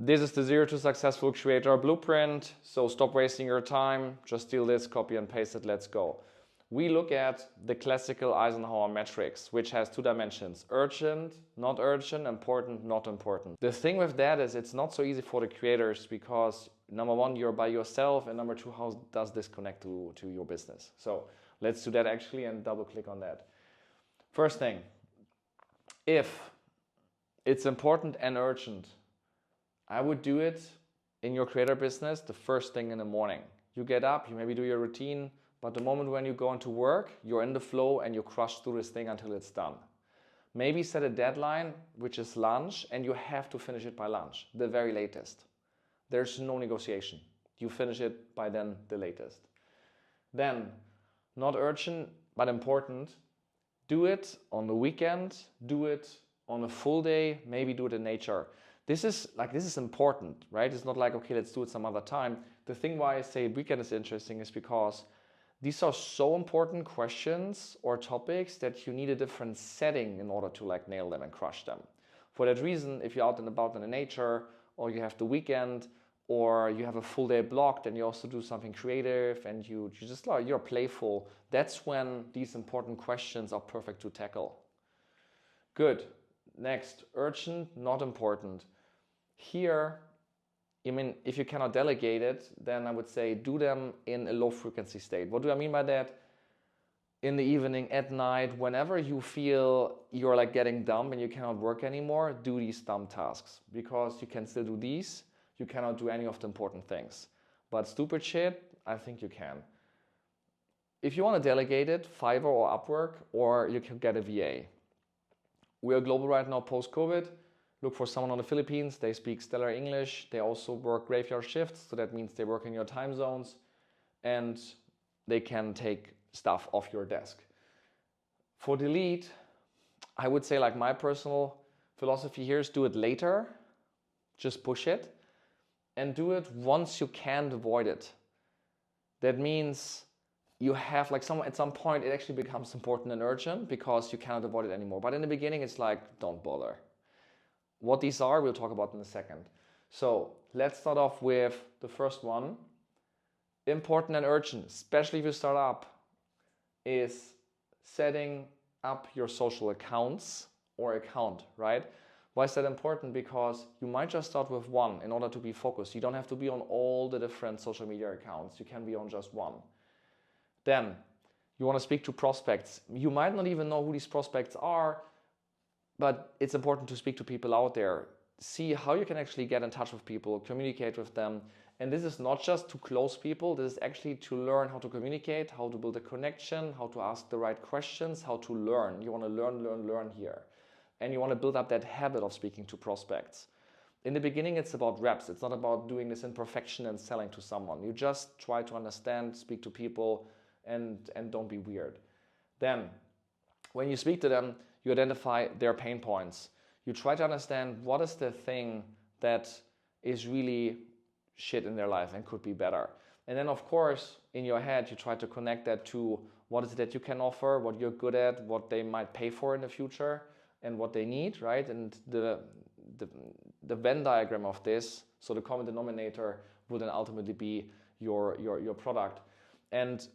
This is the Zero to Successful Creator Blueprint. So stop wasting your time. Just steal this, copy and paste it. Let's go. We look at the classical Eisenhower matrix, which has 2 dimensions: urgent, not urgent, important, not important. The thing with that is it's not so easy for the creators because number 1, you're by yourself, and number 2, how does this connect to your business? So let's do that actually and double click on that. First thing, if it's important and urgent, I would do it in your creator business the first thing in the morning. You get up, you maybe do your routine, but the moment when you go into work, you're in the flow and you crush through this thing until it's done. Maybe set a deadline, which is lunch, and you have to finish it by lunch, the very latest. There's no negotiation. You finish it by then, the latest. Then, not urgent, but important. Do it on the weekend, do it on a full day, maybe do it in nature. This is important, right? It's not like, okay, let's do it some other time. The thing why I say weekend is interesting is because these are so important questions or topics that you need a different setting in order to nail them and crush them. For that reason, if you're out and about in the nature, or you have the weekend, or you have a full day blocked and you also do something creative and you're playful, that's when these important questions are perfect to tackle. Good. Next, urgent, not important. Here, if you cannot delegate it, then I would say do them in a low frequency state. What do I mean by that? In the evening, at night, whenever you feel you're getting dumb and you cannot work anymore, do these dumb tasks, because you can still do these. You cannot do any of the important things. But stupid shit, I think you can. If you want to delegate it, Fiverr or Upwork, or you can get a VA. We are global right now post-COVID. Look for someone on the Philippines. They speak stellar English. They also work graveyard shifts, so that means they work in your time zones, and they can take stuff off your desk. For delete, I would say my personal philosophy here is do it later. Just push it. And do it once you can't avoid it. That means you have at some point it actually becomes important and urgent because you cannot avoid it anymore. But in the beginning it's don't bother. What these are, we'll talk about in a second. So let's start off with the first one. Important and urgent, especially if you start up, is setting up your social accounts or account, right? Why is that important? Because you might just start with one in order to be focused. You don't have to be on all the different social media accounts. You can be on just one. Then you want to speak to prospects. You might not even know who these prospects are, but it's important to speak to people out there. See how you can actually get in touch with people, communicate with them. And this is not just to close people. This is actually to learn how to communicate, how to build a connection, how to ask the right questions, how to learn. You want to learn here. And you want to build up that habit of speaking to prospects. In the beginning, it's about reps. It's not about doing this in perfection and selling to someone. You just try to understand, speak to people, and don't be weird. Then, when you speak to them, you identify their pain points. You try to understand what is the thing that is really shit in their life and could be better. And then, of course, in your head, you try to connect that to what is it that you can offer, what you're good at, what they might pay for in the future, and what they need, right? And the Venn diagram of this, so the common denominator will then ultimately be your product. And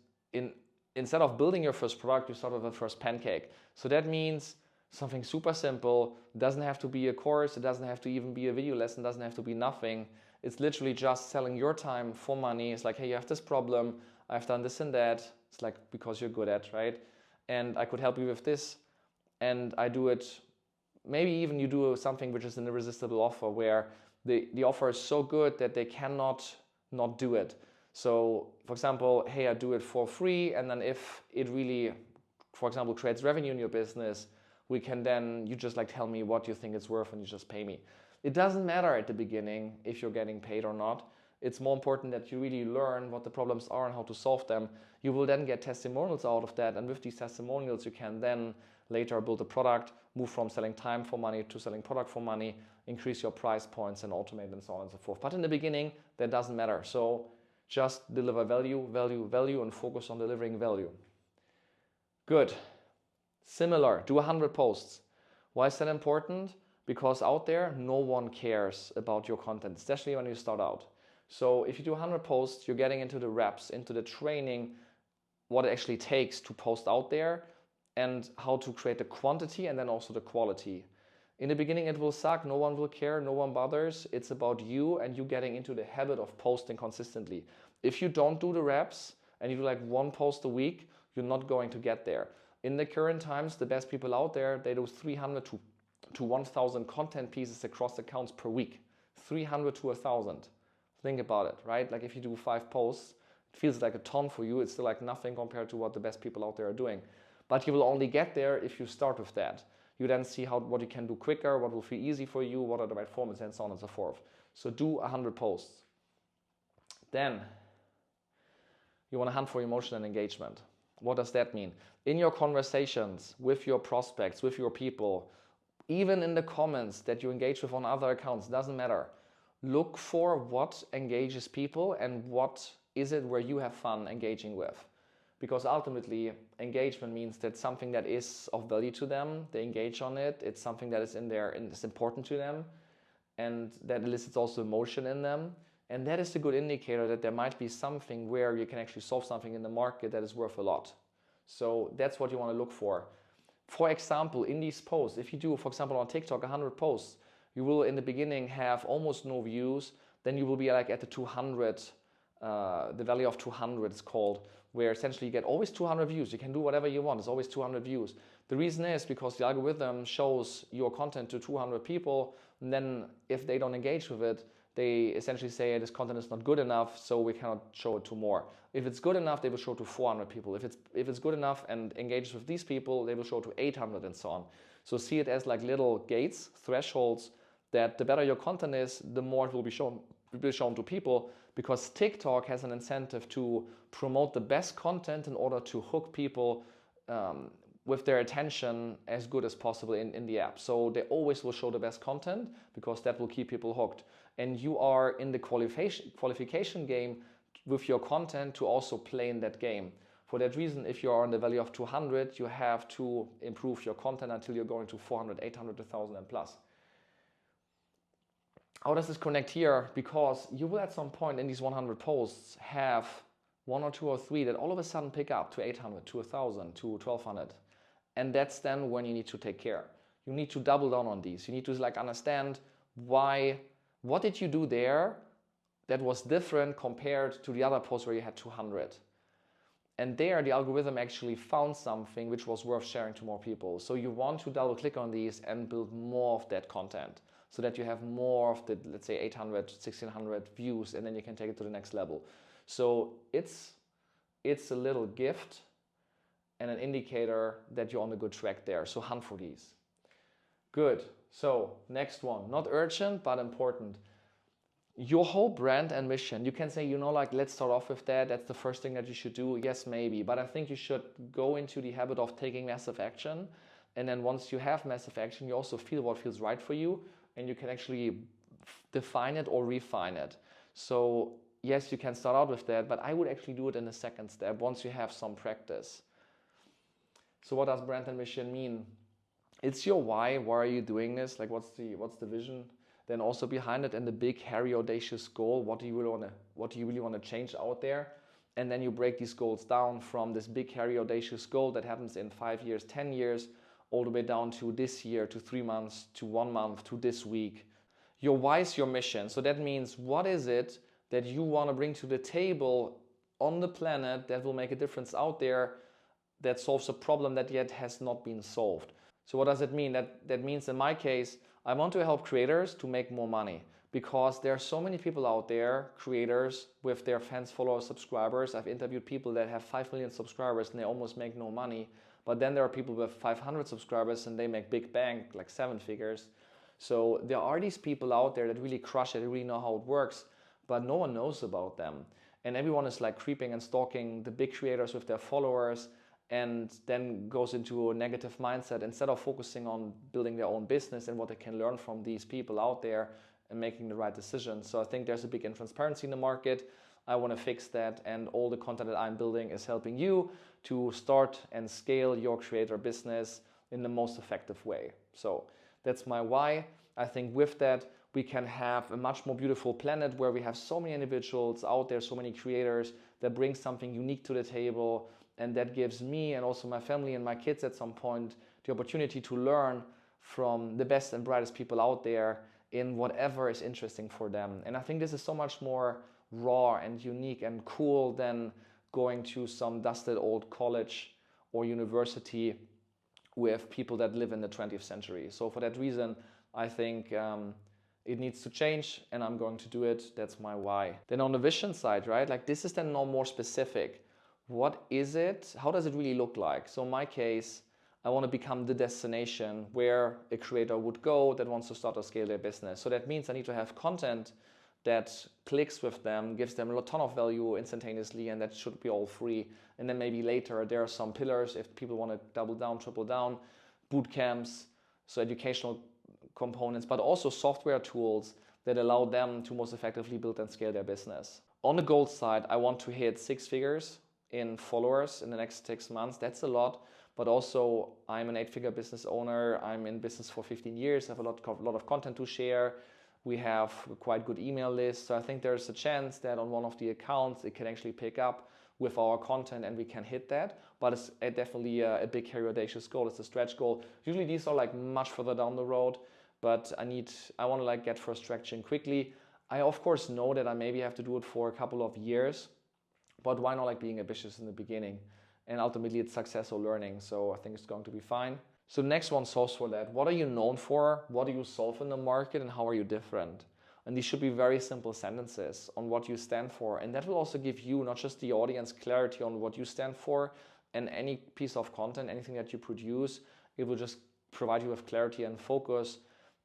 instead of building your first product, you start with the first pancake. So that means something super simple. It doesn't have to be a course. It doesn't have to even be a video lesson. It doesn't have to be nothing. It's literally just selling your time for money. It's hey, you have this problem. I've done this and that. It's because you're good at, right? And I could help you with this. And I do it, maybe even you do something which is an irresistible offer where the offer is so good that they cannot not do it. So, for example, hey, I do it for free, and then if it really, for example, creates revenue in your business, we can then, you just tell me what you think it's worth and you just pay me. It doesn't matter at the beginning if you're getting paid or not. It's more important that you really learn what the problems are and how to solve them. You will then get testimonials out of that, and with these testimonials you can then later build a product, move from selling time for money to selling product for money, increase your price points and automate and so on and so forth. But in the beginning, that doesn't matter. So just deliver value, and focus on delivering value. Good. Similar, do 100 posts. Why is that important? because out there, no one cares about your content, especially when you start out. So if you do 100 posts, you're getting into the reps, into the training, what it actually takes to post out there and how to create the quantity and then also the quality. In the beginning, it will suck. No one will care. No one bothers. It's about you and you getting into the habit of posting consistently. If you don't do the reps and you do like 1 post a week, you're not going to get there. In the current times, the best people out there, they do 300 to 1,000 content pieces across accounts per week. 300 to 1,000. Think about it, right? Like if you do 5 posts, it feels like a ton for you. It's still like nothing compared to what the best people out there are doing. But you will only get there if you start with that. You then see what you can do quicker, what will feel easy for you, what are the right formats, and so on and so forth. So do 100 posts. Then you want to hunt for emotion and engagement. What does that mean? In your conversations with your prospects, with your people, even in the comments that you engage with on other accounts, doesn't matter. Look for what engages people and what is it where you have fun engaging with. Because ultimately, engagement means that something that is of value to them, they engage on it, it's something that is in there and it's important to them, and that elicits also emotion in them. And that is a good indicator that there might be something where you can actually solve something in the market that is worth a lot. So that's what you want to look for. For example, in these posts, if you do, for example, on TikTok, 100 posts, you will in the beginning have almost no views, then you will be like at the 200, the value of 200 is called, where essentially you get always 200 views. You can do whatever you want, it's always 200 views. The reason is because the algorithm shows your content to 200 people, and then if they don't engage with it, they essentially say this content is not good enough, so we cannot show it to more. If it's good enough, they will show to 400 people. If it's good enough and engages with these people, they will show to 800 and so on. So see it as like little gates, thresholds, that the better your content is, the more it will be shown to people, because TikTok has an incentive to promote the best content in order to hook people with their attention as good as possible in the app. So they always will show the best content because that will keep people hooked. And you are in the qualification game with your content to also play in that game. For that reason, if you are on the value of 200, you have to improve your content until you're going to 400, 800, 1,000 and plus. How does this connect here? Because you will at some point in these 100 posts have 1 or 2 or 3 that all of a sudden pick up to 800, to 1,000, to 1,200. And that's then when you need to take care. You need to double down on these. You need to like understand what did you do there that was different compared to the other posts where you had 200. And there the algorithm actually found something which was worth sharing to more people. So you want to double click on these and build more of that content, so that you have more of the, let's say 800, 1,600 views, and then you can take it to the next level. So it's a little gift and an indicator that you're on a good track there. So hunt for these. Good. So next one, not urgent, but important. Your whole brand and mission. You can say, like, let's start off with that. That's the first thing that you should do. Yes, maybe. But I think you should go into the habit of taking massive action. And then once you have massive action, you also feel what feels right for you. And you can actually define it or refine it. So yes, you can start out with that, but I would actually do it in the second step once you have some practice. So what does brand and mission mean? It's your why. Why are you doing this? Like what's the vision? Then also behind it, and the big, hairy, audacious goal. What do you really want to change out there? And then you break these goals down from this big, hairy, audacious goal that happens in 5 years, 10 years, all the way down to this year, to 3 months, to 1 month, to this week. Your why is your mission. So that means, what is it that you want to bring to the table on the planet that will make a difference out there, that solves a problem that yet has not been solved? So what does it mean? That means in my case, I want to help creators to make more money, because there are so many people out there, creators with their fans, followers, subscribers. I've interviewed people that have 5 million subscribers and they almost make no money. But then there are people with 500 subscribers and they make big bank, like 7 figures. So there are these people out there that really crush it, really know how it works, but no one knows about them. And everyone is like creeping and stalking the big creators with their followers, and then goes into a negative mindset instead of focusing on building their own business and what they can learn from these people out there and making the right decisions. So I think there's a big intransparency in the market. I want to fix that, and all the content that I'm building is helping you to start and scale your creator business in the most effective way. So That's my why. I think with that, we can have a much more beautiful planet where we have so many individuals out there, so many creators that bring something unique to the table, and that gives me and also my family and my kids at some point the opportunity to learn from the best and brightest people out there in whatever is interesting for them. And I think this is so much more raw and unique and cool than going to some dusted old college or university with people that live in the 20th century. So for that reason, I think it needs to change, and I'm going to do it. That's my why. Then on the vision side, right? Like this is then now more specific. What is it? How does it really look like? So in my case, I want to become the destination where a creator would go that wants to start or scale their business. So that means I need to have content that clicks with them, gives them a ton of value instantaneously, and that should be all free. And then maybe later there are some pillars if people want to double down, triple down, boot camps, so educational components, but also software tools that allow them to most effectively build and scale their business. On the goal side, I want to hit 6 figures in followers in the next 6 months. That's a lot, but also I'm an 8-figure business owner. I'm in business for 15 years. I have a lot of content to share. We have a quite good email list. So I think there's a chance that on one of the accounts, it can actually pick up with our content and we can hit that. But it's definitely a big, hairy, audacious goal. It's a stretch goal. Usually these are like much further down the road, but I want to like get first traction quickly. I of course know that I maybe have to do it for a couple of years, but why not like being ambitious in the beginning? And ultimately it's success or learning. So I think it's going to be fine. So the next one solves for that. What are you known for? What do you solve in the market, and how are you different? And these should be very simple sentences on what you stand for. And that will also give you, not just the audience, clarity on what you stand for. And any piece of content, anything that you produce, it will just provide you with clarity and focus.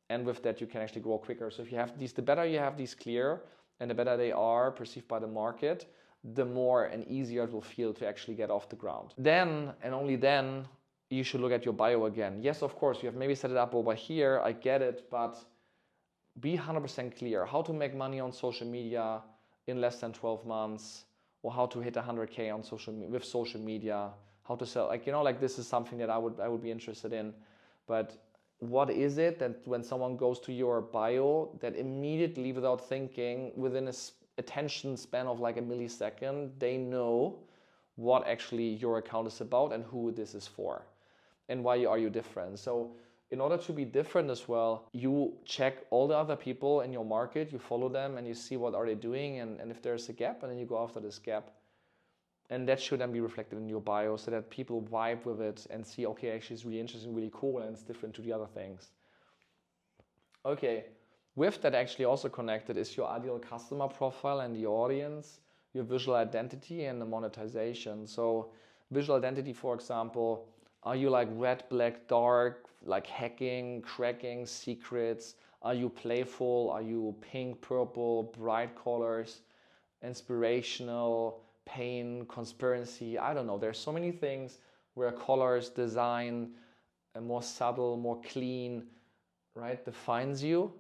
And with that, you can actually grow quicker. So if you have these, the better you have these clear and the better they are perceived by the market, the more and easier it will feel to actually get off the ground. Then, and only then, you should look at your bio again. Yes, of course, you have maybe set it up over here, I get it, but be 100% clear. How to make money on social media in less than 12 months, or how to hit 100K on with social media, how to sell, like this is something that I would be interested in. But what is it that when someone goes to your bio that immediately, without thinking, within a attention span of like a millisecond, they know what actually your account is about and who this is for and why are you different. So in order to be different as well, you check all the other people in your market, you follow them and you see what are they doing, and if there's a gap, and then you go after this gap. And that should then be reflected in your bio so that people vibe with it and see, okay, actually it's really interesting, really cool, and it's different to the other things. Okay, with that actually also connected is your ideal customer profile and the audience, your visual identity and the monetization. So visual identity, for example, are you like red, black, dark, like hacking, cracking, secrets? Are you playful? Are you pink, purple, bright colors, inspirational, pain, conspiracy? I don't know. There's so many things where colors, design, more subtle, more clean, right, defines you.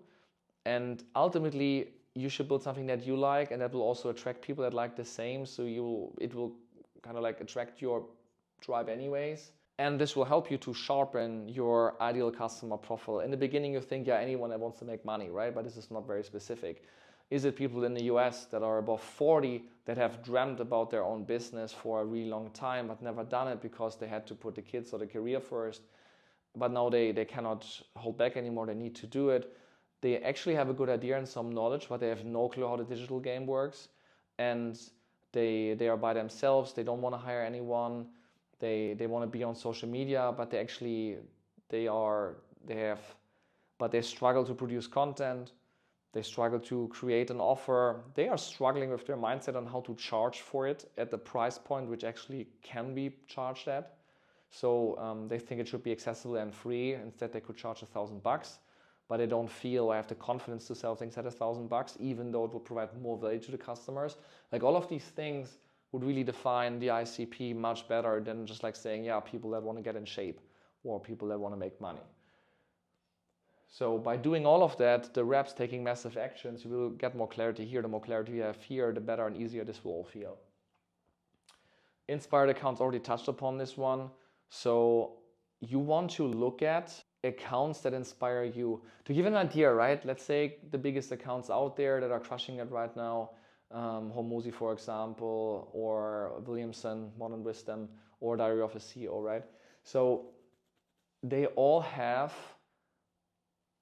And ultimately, you should build something that you like, and that will also attract people that like the same. So it will kind of like attract your tribe anyways. And this will help you to sharpen your ideal customer profile. In the beginning, you think, yeah, anyone that wants to make money, right? But this is not very specific. Is it people in the US that are above 40 that have dreamt about their own business for a really long time but never done it because they had to put the kids or the career first, but now they cannot hold back anymore, they need to do it. They actually have a good idea and some knowledge, but they have no clue how the digital game works. And they are by themselves, they don't want to hire anyone. They want to be on social media, but they struggle to produce content. They struggle to create an offer. They are struggling with their mindset on how to charge for it at the price point which actually can be charged at. So they think it should be accessible and free. Instead, they could charge $1,000, but they don't feel I have the confidence to sell things at $1,000, even though it will provide more value to the customers. Like all of these things would really define the ICP much better than just like saying, yeah, people that want to get in shape or people that want to make money. So by doing all of that, the reps taking massive actions, you will get more clarity here. The more clarity you have here, the better and easier this will all feel. Inspired accounts, already touched upon this one. So you want to look at accounts that inspire you. To give an idea, right? Let's say the biggest accounts out there that are crushing it right now, Hormozy, for example, or Williamson, Modern Wisdom, or Diary of a CEO, right? So they all have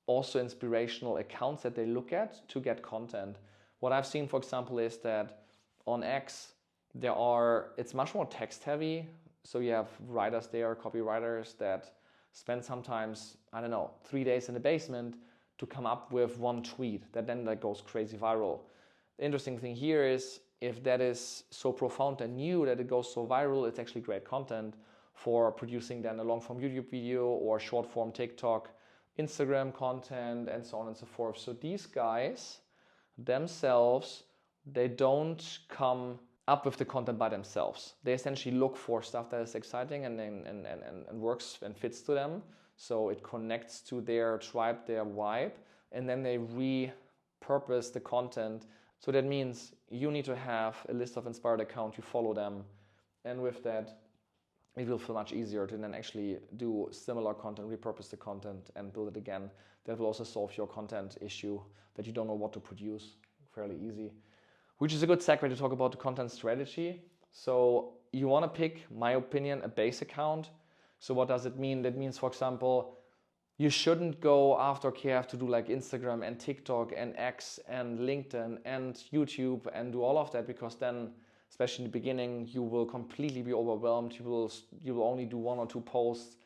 also inspirational accounts that they look at to get content. What I've seen, for example, is that on X, it's much more text heavy. So you have writers there, copywriters that spend sometimes, I don't know, 3 days in the basement to come up with one tweet that then goes crazy viral. The interesting thing here is if that is so profound and new that it goes so viral, it's actually great content for producing then a long form YouTube video or short form TikTok, Instagram content, and so on and so forth. So these guys themselves, they don't come up with the content by themselves. They essentially look for stuff that is exciting and works and fits to them. So it connects to their tribe, their vibe, and then they repurpose the content. So that means you need to have a list of inspired accounts, you follow them, and with that, it will feel much easier to then actually do similar content, repurpose the content, and build it again. That will also solve your content issue that you don't know what to produce. Fairly easy. Which is a good segue to talk about the content strategy. So you want to pick, my opinion, a base account. So what does it mean? That means, for example, you shouldn't go after, okay, I have to do like Instagram and TikTok and X and LinkedIn and YouTube and do all of that, because then, especially in the beginning, you will completely be overwhelmed. You will only do 1 or 2 posts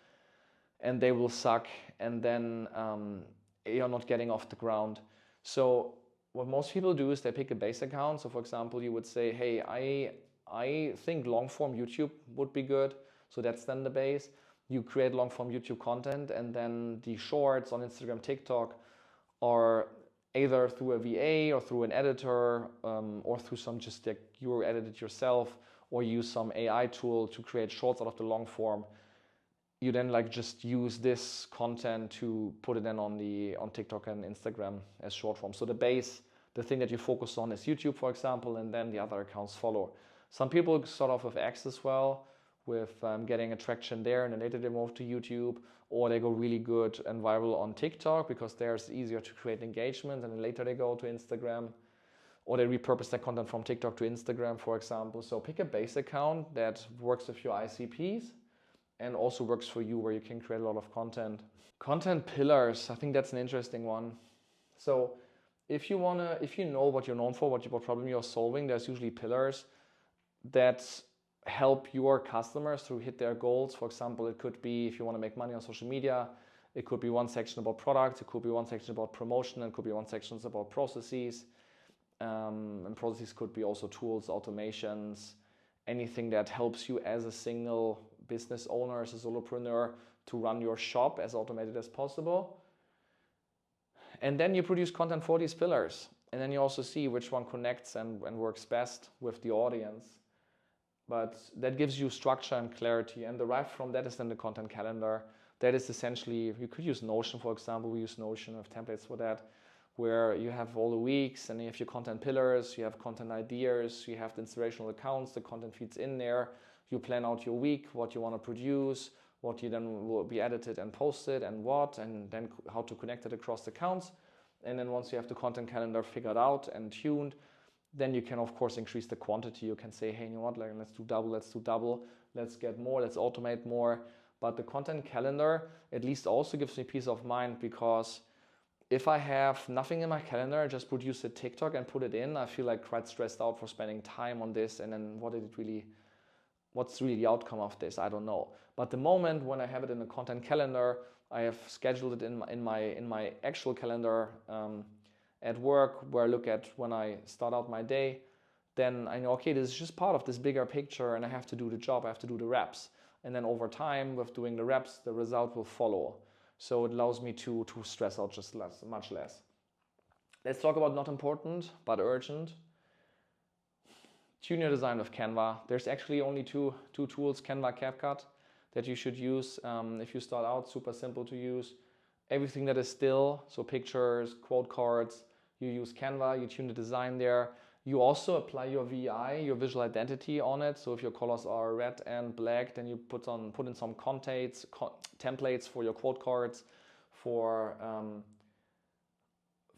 and they will suck, and then you're not getting off the ground. So what most people do is they pick a base account. So for example, you would say, hey, I think long form YouTube would be good. So that's then the base. You create long form YouTube content, and then the shorts on Instagram, TikTok are either through a VA or through an editor, or through some just like you edit it yourself, or use some AI tool to create shorts out of the long form. You then like just use this content to put it in on TikTok and Instagram as short form. So the base, the thing that you focus on is YouTube, for example, and then the other accounts follow. Some people start off with X as well, with getting attraction there, and then later they move to YouTube, or they go really good and viral on TikTok because there it's easier to create engagement, and then later they go to Instagram, or they repurpose their content from TikTok to Instagram, for example. So pick a base account that works with your ICPs and also works for you, where you can create a lot of content. Content pillars, I think that's an interesting one. So if you know what you're known for, what problem you're solving, there's usually pillars that help your customers to hit their goals. For example, it could be if you want to make money on social media, it could be one section about products, it could be one section about promotion, and it could be one section about processes. And processes could be also tools, automations, anything that helps you as a single business owner, as a solopreneur, to run your shop as automated as possible. And then you produce content for these pillars. And then you also see which one connects and works best with the audience. But that gives you structure and clarity. And derived from that is then the content calendar. That is essentially, you could use Notion, for example. We use Notion, have templates for that, where you have all the weeks, and you have your content pillars, you have content ideas, you have the inspirational accounts, the content feeds in there. You plan out your week, what you want to produce, what you then will be edited and posted, and then how to connect it across accounts. And then once you have the content calendar figured out and tuned, then you can of course increase the quantity. You can say, hey, you know what, like, let's do double, let's get more, let's automate more. But the content calendar at least also gives me peace of mind, because if I have nothing in my calendar, I just produce a TikTok and put it in, I feel like quite stressed out for spending time on this, and then what's really the outcome of this? I don't know. But the moment when I have it in a content calendar, I have scheduled it in my actual calendar at work, where I look at when I start out my day, then I know, okay, this is just part of this bigger picture, and I have to do the job, I have to do the reps. And then over time, with doing the reps, the result will follow. So it allows me to stress out just much less. Let's talk about not important, but urgent. Tune your design with Canva. There's actually only two tools, Canva, CapCut, that you should use if you start out. Super simple to use. Everything that is still, so pictures, quote cards, you use Canva, you tune the design there. You also apply your VI, your visual identity on it. So if your colors are red and black, then you put in some templates for your quote cards. for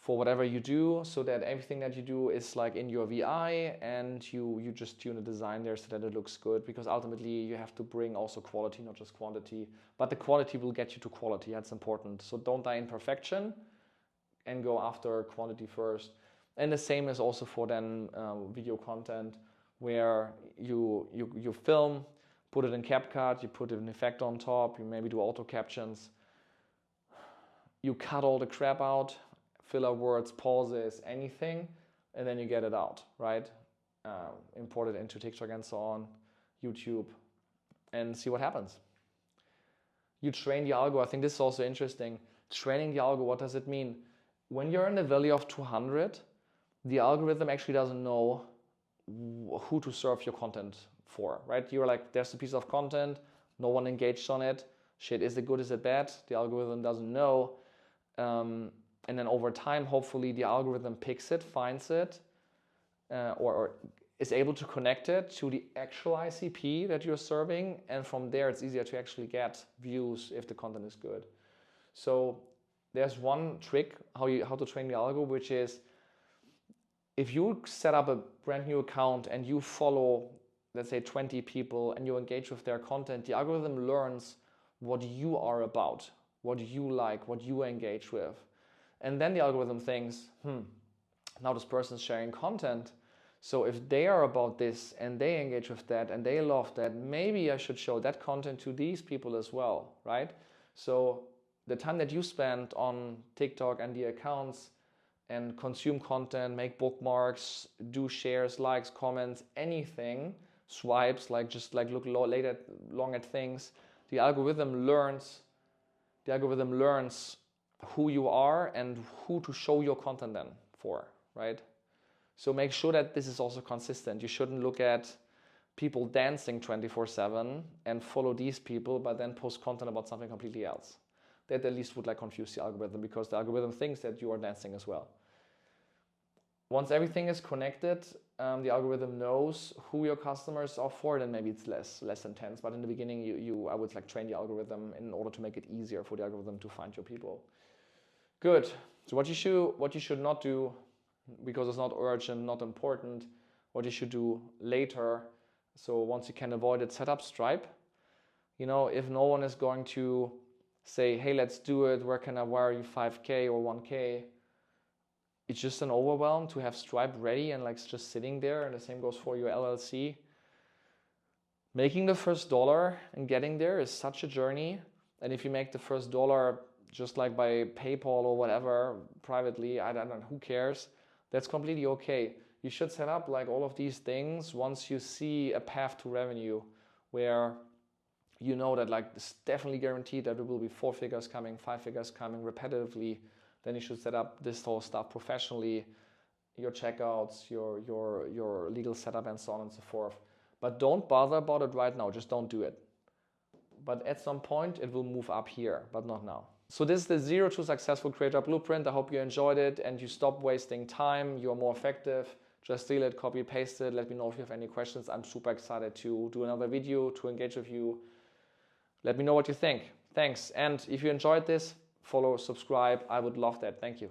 whatever you do, so that everything that you do is like in your VI, and you just tune the design there so that it looks good, because ultimately you have to bring also quality, not just quantity, but the quality will get you to quality. That's important. So don't die in perfection and go after quantity first. And the same is also for then video content, where you film, put it in CapCut, you put an effect on top, you maybe do auto captions, you cut all the crap out, filler words, pauses, anything, and then you get it out, right? Import it into TikTok and so on, YouTube, and see what happens. You train the algo. I think this is also interesting. Training the algo, what does it mean? When you're in the value of 200, the algorithm actually doesn't know who to serve your content for, right? You're like, there's a piece of content, no one engaged on it. Shit, is it good, is it bad? The algorithm doesn't know. And then over time, hopefully the algorithm picks it, finds it, or is able to connect it to the actual ICP that you're serving. And from there, it's easier to actually get views if the content is good. So there's one trick how to train the algo, which is if you set up a brand new account and you follow, let's say 20 people, and you engage with their content, the algorithm learns what you are about, what you like, what you engage with. And then the algorithm thinks, now this person's sharing content. So if they are about this and they engage with that and they love that, maybe I should show that content to these people as well, right? So the time that you spend on TikTok and the accounts and consume content, make bookmarks, do shares, likes, comments, anything, swipes, like just like look long at things, the algorithm learns who you are and who to show your content then for, right? So make sure that this is also consistent. You shouldn't look at people dancing 24/7 and follow these people, but then post content about something completely else. That at least would like confuse the algorithm, because the algorithm thinks that you are dancing as well. Once everything is connected, the algorithm knows who your customers are for, then maybe it's less intense. But in the beginning, I would like train the algorithm in order to make it easier for the algorithm to find your people. Good. So what you should not do, because it's not urgent, not important, what you should do later. So once you can avoid it, set up Stripe. You know, if no one is going to say, hey, let's do it, where can I wire you 5K or 1K? It's just an overwhelm to have Stripe ready and like just sitting there. And the same goes for your LLC. Making the first dollar and getting there is such a journey. And if you make the first dollar just like by PayPal or whatever, privately, I don't know, who cares? That's completely okay. You should set up like all of these things once you see a path to revenue where you know that like it's definitely guaranteed that there will be 4 figures coming, 5 figures coming repetitively. Then you should set up this whole stuff professionally, your checkouts, your legal setup, and so on and so forth. But don't bother about it right now. Just don't do it. But at some point, it will move up here, but not now. So this is the 0 to Successful Creator Blueprint. I hope you enjoyed it and you stop wasting time. You're more effective. Just steal it, copy, paste it. Let me know if you have any questions. I'm super excited to do another video, to engage with you. Let me know what you think. Thanks. And if you enjoyed this, follow, subscribe. I would love that. Thank you.